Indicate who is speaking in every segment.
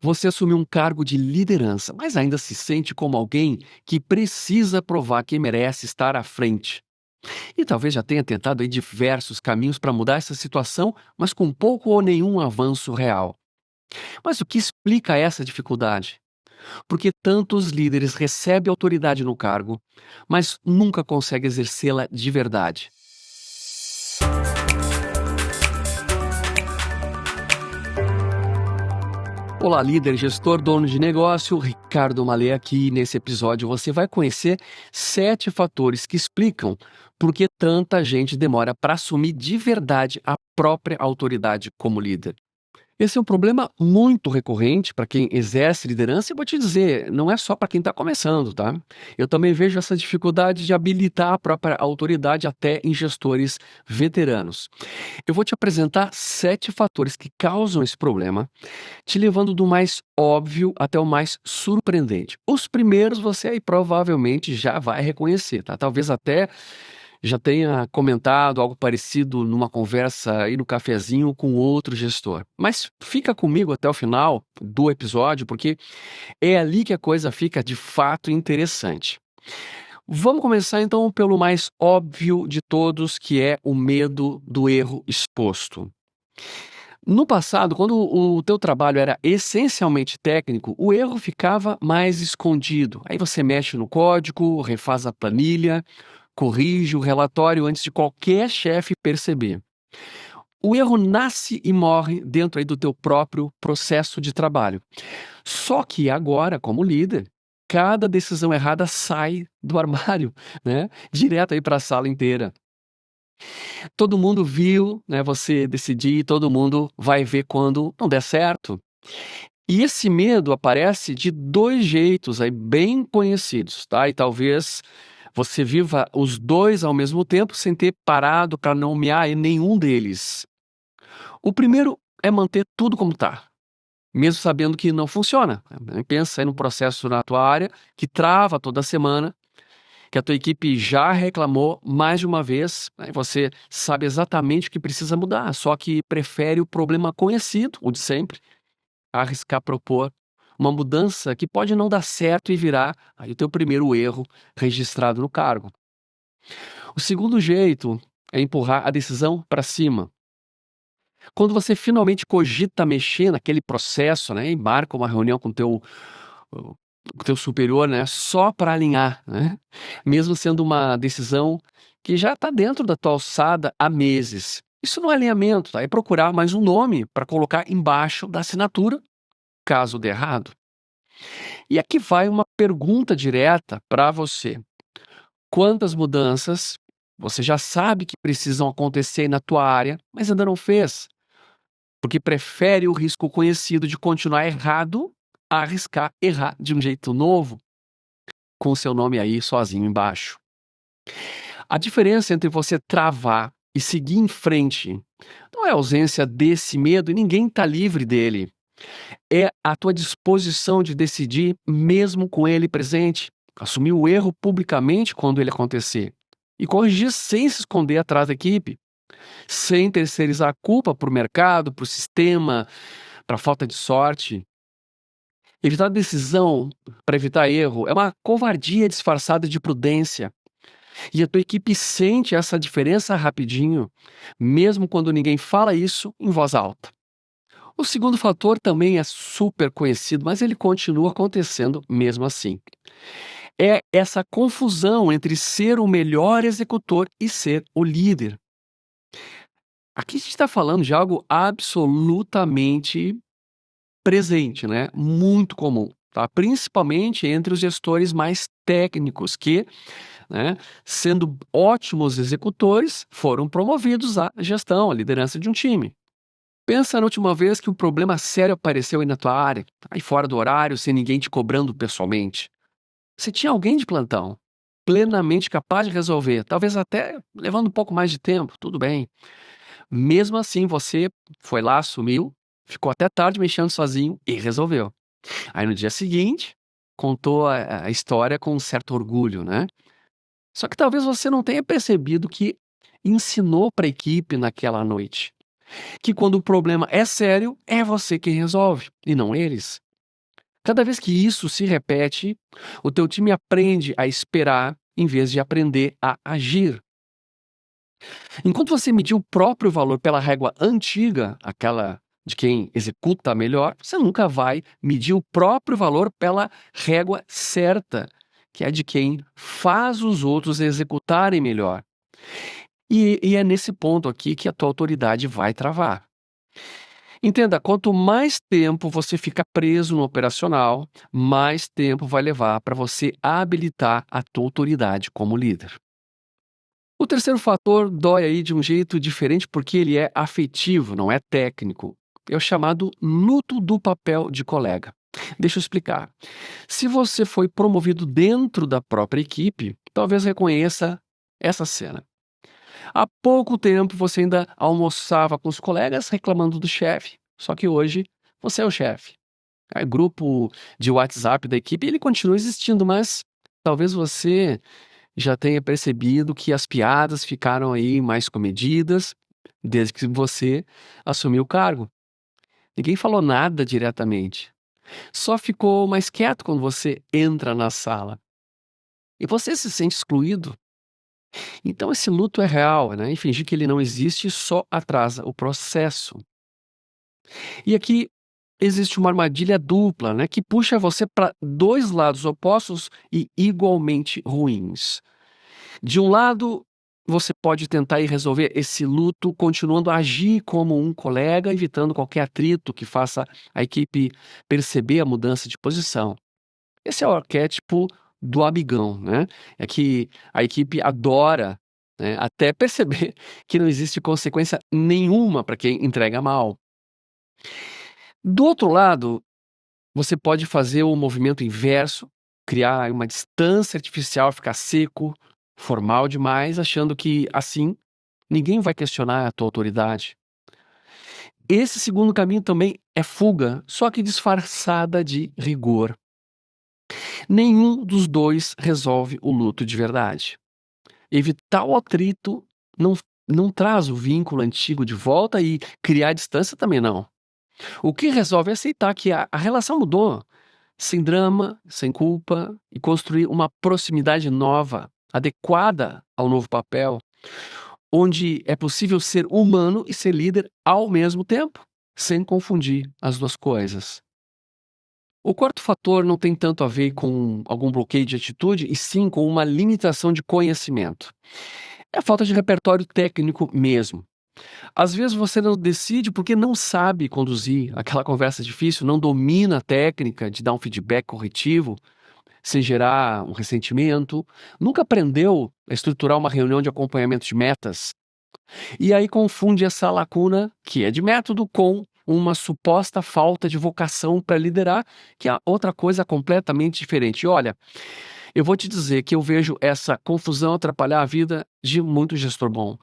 Speaker 1: Você assumiu um cargo de liderança, mas ainda se sente como alguém que precisa provar que merece estar à frente. E talvez já tenha tentado aí diversos caminhos para mudar essa situação, mas com pouco ou nenhum avanço real. Mas o que explica essa dificuldade? Porque tantos líderes recebem autoridade no cargo, mas nunca conseguem exercê-la de verdade. Olá, líder, gestor, dono de negócio, Ricardo Malê aqui. Nesse episódio você vai conhecer 7 fatores que explicam por que tanta gente demora para assumir de verdade a própria autoridade como líder. Esse é um problema muito recorrente para quem exerce liderança e vou te dizer, não é só para quem está começando, tá? Eu também vejo essa dificuldade de habilitar a própria autoridade até em gestores veteranos. Eu vou te apresentar 7 fatores que causam esse problema, te levando do mais óbvio até o mais surpreendente. Os primeiros você aí provavelmente já vai reconhecer, tá? Talvez até já tenha comentado algo parecido numa conversa aí no cafezinho com outro gestor. Mas fica comigo até o final do episódio, porque é ali que a coisa fica de fato interessante. Vamos começar então pelo mais óbvio de todos, que é o medo do erro exposto. No passado, quando o teu trabalho era essencialmente técnico, o erro ficava mais escondido. Aí você mexe no código, refaz a planilha, corrige o relatório antes de qualquer chefe perceber. O erro nasce e morre dentro aí do teu próprio processo de trabalho. Só que agora, como líder, cada decisão errada sai do armário, né? Direto aí para a sala inteira. Todo mundo viu, né, você decidir, todo mundo vai ver quando não der certo. E esse medo aparece de 2 jeitos aí bem conhecidos, tá? E talvez você viva os 2 ao mesmo tempo sem ter parado para nomear em nenhum deles. O primeiro é manter tudo como está, mesmo sabendo que não funciona. Pensa aí num processo na tua área que trava toda semana, que a tua equipe já reclamou mais de uma vez, né, você sabe exatamente o que precisa mudar, só que prefere o problema conhecido, o de sempre, a arriscar propor uma mudança que pode não dar certo e virar aí o teu primeiro erro registrado no cargo. O segundo jeito é empurrar a decisão para cima. Quando você finalmente cogita mexer naquele processo, né, e marca uma reunião com o teu superior, né, só para alinhar, né, mesmo sendo uma decisão que já está dentro da tua alçada há meses. Isso não é alinhamento, tá? É procurar mais um nome para colocar embaixo da assinatura, caso dê errado. E aqui vai uma pergunta direta para você. Quantas mudanças você já sabe que precisam acontecer na tua área, mas ainda não fez? Porque prefere o risco conhecido de continuar errado a arriscar errar de um jeito novo, com o seu nome aí sozinho embaixo. A diferença entre você travar e seguir em frente não é a ausência desse medo e ninguém está livre dele. É a tua disposição de decidir mesmo com ele presente, assumir o erro publicamente quando ele acontecer e corrigir sem se esconder atrás da equipe, sem terceirizar a culpa para o mercado, para o sistema, para a falta de sorte. Evitar decisão para evitar erro é uma covardia disfarçada de prudência. E a tua equipe sente essa diferença rapidinho, mesmo quando ninguém fala isso em voz alta. O segundo fator também é super conhecido, mas ele continua acontecendo mesmo assim. É essa confusão entre ser o melhor executor e ser o líder. Aqui a gente está falando de algo absolutamente presente, né? Muito comum, tá? Principalmente entre os gestores mais técnicos que, né, sendo ótimos executores, foram promovidos à gestão, à liderança de um time. Pensa na última vez que um problema sério apareceu aí na tua área, aí fora do horário, sem ninguém te cobrando pessoalmente. Você tinha alguém de plantão, plenamente capaz de resolver, talvez até levando um pouco mais de tempo, tudo bem. Mesmo assim, você foi lá, assumiu, ficou até tarde mexendo sozinho e resolveu. Aí no dia seguinte, contou a história com um certo orgulho, né? Só que talvez você não tenha percebido que ensinou para a equipe naquela noite que quando o problema é sério, é você quem resolve e não eles. Cada vez que isso se repete, o teu time aprende a esperar em vez de aprender a agir. Enquanto você medir o próprio valor pela régua antiga, aquela de quem executa melhor, você nunca vai medir o próprio valor pela régua certa, que é de quem faz os outros executarem melhor. E é nesse ponto aqui que a tua autoridade vai travar. Entenda, quanto mais tempo você fica preso no operacional, mais tempo vai levar para você habilitar a tua autoridade como líder. O terceiro fator dói aí de um jeito diferente porque ele é afetivo, não é técnico. É o chamado luto do papel de colega. Deixa eu explicar. Se você foi promovido dentro da própria equipe, talvez reconheça essa cena. Há pouco tempo você ainda almoçava com os colegas reclamando do chefe, só que hoje você é o chefe. O grupo de WhatsApp da equipe ele continua existindo, mas talvez você já tenha percebido que as piadas ficaram aí mais comedidas desde que você assumiu o cargo. Ninguém falou nada diretamente. Só ficou mais quieto quando você entra na sala. E você se sente excluído. Então esse luto é real, né? E fingir que ele não existe só atrasa o processo. E aqui existe uma armadilha dupla, né? Que puxa você para dois lados opostos e igualmente ruins. De um lado, você pode tentar ir resolver esse luto continuando a agir como um colega, evitando qualquer atrito que faça a equipe perceber a mudança de posição. Esse é o arquétipo do amigão, né? É que a equipe adora, né, até perceber que não existe consequência nenhuma para quem entrega mal. Do outro lado, você pode fazer o movimento inverso, criar uma distância artificial, ficar seco, formal demais, achando que assim ninguém vai questionar a tua autoridade. Esse segundo caminho também é fuga, só que disfarçada de rigor. Nenhum dos dois resolve o luto de verdade. Evitar o atrito não traz o vínculo antigo de volta e criar distância também não. O que resolve é aceitar que a relação mudou, sem drama, sem culpa, e construir uma proximidade nova, adequada ao novo papel, onde é possível ser humano e ser líder ao mesmo tempo, sem confundir as duas coisas. O quarto fator não tem tanto a ver com algum bloqueio de atitude, e sim com uma limitação de conhecimento. É a falta de repertório técnico mesmo. Às vezes você não decide porque não sabe conduzir aquela conversa difícil, não domina a técnica de dar um feedback corretivo, sem gerar um ressentimento, nunca aprendeu a estruturar uma reunião de acompanhamento de metas. E aí confunde essa lacuna, que é de método, com uma suposta falta de vocação para liderar, que é outra coisa completamente diferente. E olha, eu vou te dizer que eu vejo essa confusão atrapalhar a vida de muito gestor bom.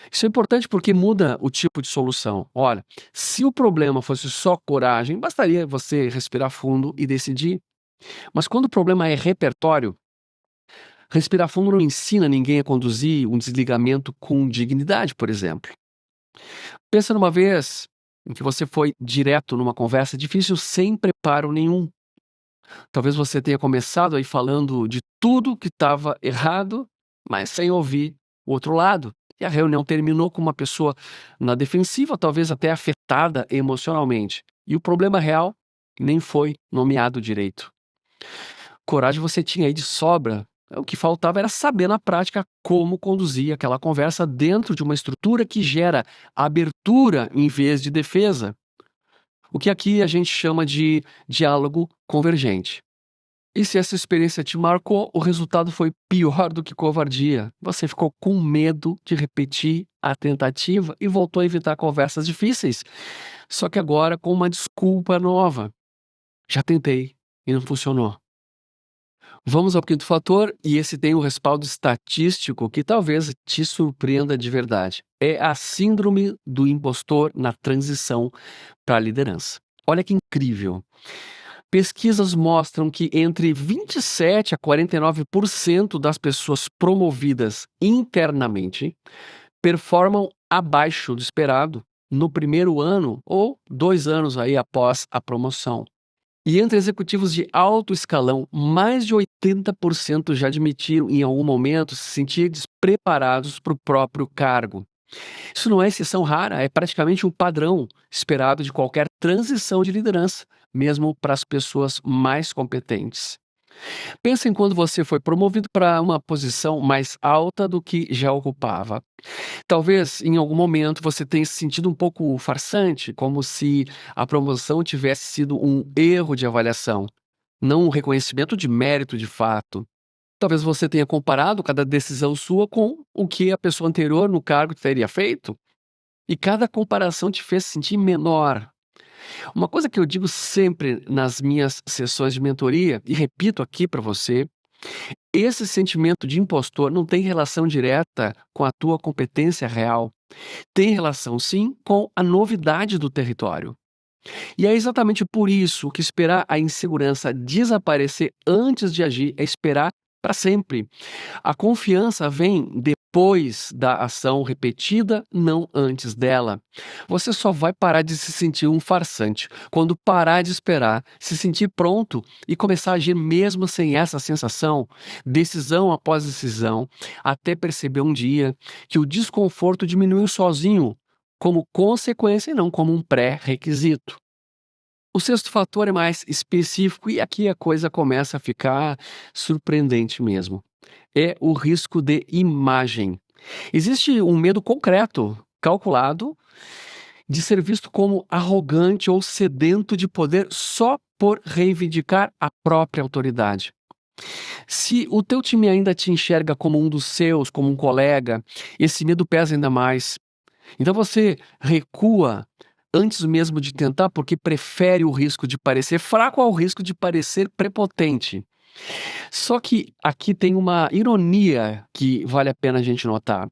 Speaker 1: Isso é importante porque muda o tipo de solução. Olha, se o problema fosse só coragem, bastaria você respirar fundo e decidir. Mas quando o problema é repertório, respirar fundo não ensina ninguém a conduzir um desligamento com dignidade, por exemplo. Pensa numa vez em que você foi direto numa conversa difícil sem preparo nenhum. Talvez você tenha começado aí falando de tudo que estava errado, mas sem ouvir o outro lado. E a reunião terminou com uma pessoa na defensiva, talvez até afetada emocionalmente. E o problema real nem foi nomeado direito. Coragem você tinha aí de sobra. O que faltava era saber na prática como conduzir aquela conversa dentro de uma estrutura que gera abertura em vez de defesa. O que aqui a gente chama de diálogo convergente. E se essa experiência te marcou, o resultado foi pior do que covardia. Você ficou com medo de repetir a tentativa e voltou a evitar conversas difíceis. Só que agora com uma desculpa nova. Já tentei e não funcionou. Vamos ao quinto fator, e esse tem um respaldo estatístico que talvez te surpreenda de verdade. É a síndrome do impostor na transição para a liderança. Olha que incrível. Pesquisas mostram que entre 27 a 49% das pessoas promovidas internamente performam abaixo do esperado no primeiro ano ou 2 anos aí após a promoção. E entre executivos de alto escalão, mais de 80% já admitiram em algum momento se sentir despreparados para o próprio cargo. Isso não é exceção rara, é praticamente um padrão esperado de qualquer transição de liderança, mesmo para as pessoas mais competentes. Pensa em quando você foi promovido para uma posição mais alta do que já ocupava. Talvez em algum momento você tenha se sentido um pouco farsante, como se a promoção tivesse sido um erro de avaliação, não um reconhecimento de mérito de fato. Talvez você tenha comparado cada decisão sua com o que a pessoa anterior no cargo teria feito, e cada comparação te fez sentir menor. Uma coisa que eu digo sempre nas minhas sessões de mentoria, e repito aqui para você, esse sentimento de impostor não tem relação direta com a tua competência real. Tem relação, sim, com a novidade do território. E é exatamente por isso que esperar a insegurança desaparecer antes de agir é esperar para sempre. A confiança vem depois da ação repetida, não antes dela. Você só vai parar de se sentir um farsante quando parar de esperar, se sentir pronto e começar a agir mesmo sem essa sensação, decisão após decisão, até perceber um dia que o desconforto diminuiu sozinho, como consequência e não como um pré-requisito. O sexto fator é mais específico e aqui a coisa começa a ficar surpreendente mesmo. É o risco de imagem. Existe um medo concreto, calculado, de ser visto como arrogante ou sedento de poder só por reivindicar a própria autoridade. Se o teu time ainda te enxerga como um dos seus, como um colega, esse medo pesa ainda mais. Então você recua antes mesmo de tentar porque prefere o risco de parecer fraco ao risco de parecer prepotente. Só que aqui tem uma ironia que vale a pena a gente notar.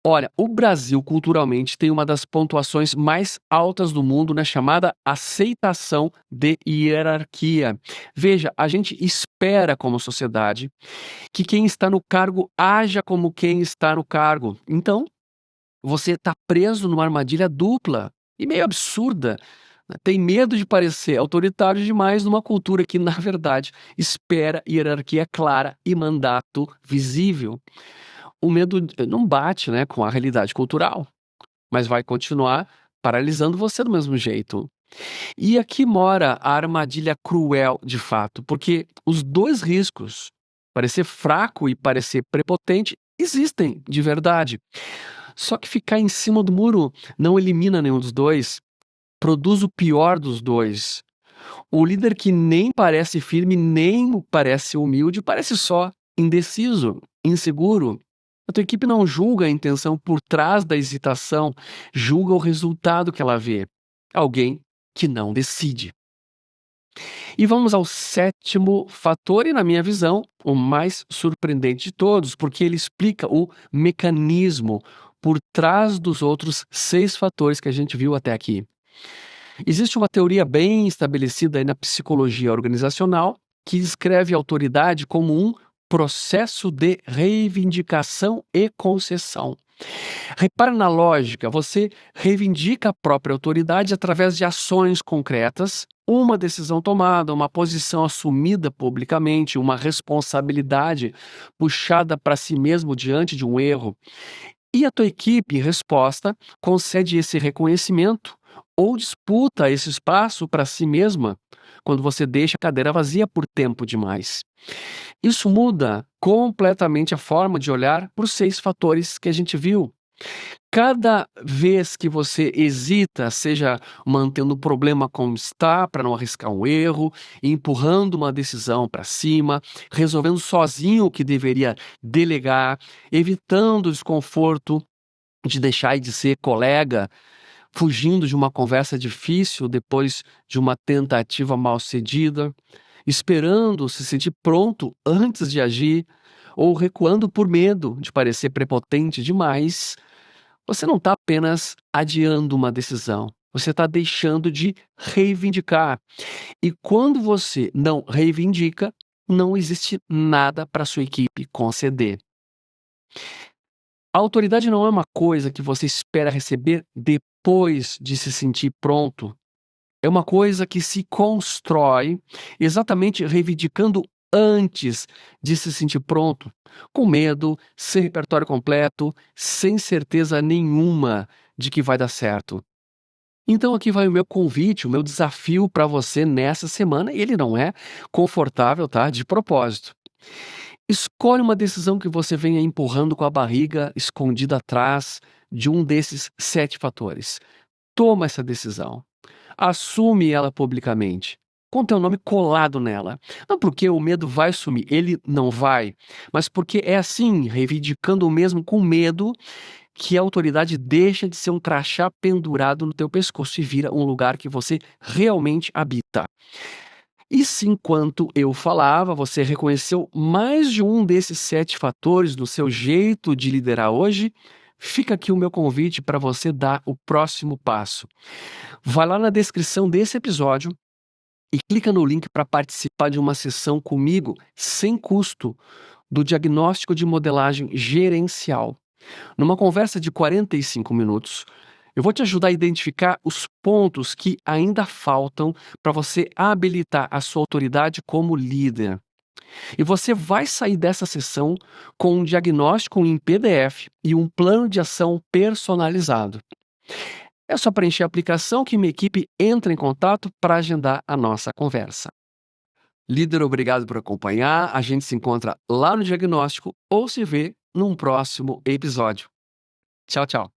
Speaker 1: Olha, o Brasil culturalmente tem uma das pontuações mais altas do mundo na chamada aceitação de hierarquia. Veja, a gente espera como sociedade que quem está no cargo haja como quem está no cargo. Então, você está preso numa armadilha dupla e meio absurda, né? Tem medo de parecer autoritário demais numa cultura que, na verdade, espera hierarquia clara e mandato visível. O medo não bate, né, com a realidade cultural, mas vai continuar paralisando você do mesmo jeito. E aqui mora a armadilha cruel, de fato, porque os dois riscos, parecer fraco e parecer prepotente, existem de verdade. Só que ficar em cima do muro não elimina nenhum dos dois, produz o pior dos dois. O líder que nem parece firme, nem parece humilde, parece só indeciso, inseguro. A tua equipe não julga a intenção por trás da hesitação, julga o resultado que ela vê. Alguém que não decide. E vamos ao sétimo fator, e na minha visão, o mais surpreendente de todos, porque ele explica o mecanismo por trás dos outros 6 fatores que a gente viu até aqui. Existe uma teoria bem estabelecida aí na psicologia organizacional que descreve a autoridade como um processo de reivindicação e concessão. Repara na lógica, você reivindica a própria autoridade através de ações concretas, uma decisão tomada, uma posição assumida publicamente, uma responsabilidade puxada para si mesmo diante de um erro. E a tua equipe, em resposta, concede esse reconhecimento ou disputa esse espaço para si mesma quando você deixa a cadeira vazia por tempo demais. Isso muda completamente a forma de olhar para os 6 fatores que a gente viu. Cada vez que você hesita, seja mantendo o problema como está, para não arriscar um erro, empurrando uma decisão para cima, resolvendo sozinho o que deveria delegar, evitando o desconforto de deixar de ser colega, fugindo de uma conversa difícil depois de uma tentativa mal-sucedida, esperando se sentir pronto antes de agir, ou recuando por medo de parecer prepotente demais. Você não está apenas adiando uma decisão, você está deixando de reivindicar. E quando você não reivindica, não existe nada para sua equipe conceder. A autoridade não é uma coisa que você espera receber depois de se sentir pronto. É uma coisa que se constrói exatamente reivindicando antes de se sentir pronto, com medo, sem repertório completo, sem certeza nenhuma de que vai dar certo. Então aqui vai o meu convite, o meu desafio para você nessa semana, e ele não é confortável, tá? De propósito. Escolhe uma decisão que você venha empurrando com a barriga escondida atrás de um desses 7 fatores. Toma essa decisão. Assume ela publicamente, com teu nome colado nela. Não porque o medo vai sumir, ele não vai, mas porque é assim, reivindicando o mesmo com medo, que a autoridade deixa de ser um crachá pendurado no teu pescoço e vira um lugar que você realmente habita. E se enquanto eu falava, você reconheceu mais de um desses 7 fatores no seu jeito de liderar hoje, fica aqui o meu convite para você dar o próximo passo. Vai lá na descrição desse episódio e clica no link para participar de uma sessão comigo sem custo do diagnóstico de modelagem gerencial. Numa conversa de 45 minutos, eu vou te ajudar a identificar os pontos que ainda faltam para você habilitar a sua autoridade como líder. E você vai sair dessa sessão com um diagnóstico em PDF e um plano de ação personalizado. É só preencher a aplicação que minha equipe entra em contato para agendar a nossa conversa. Líder, obrigado por acompanhar. A gente se encontra lá no diagnóstico ou se vê num próximo episódio. Tchau, tchau.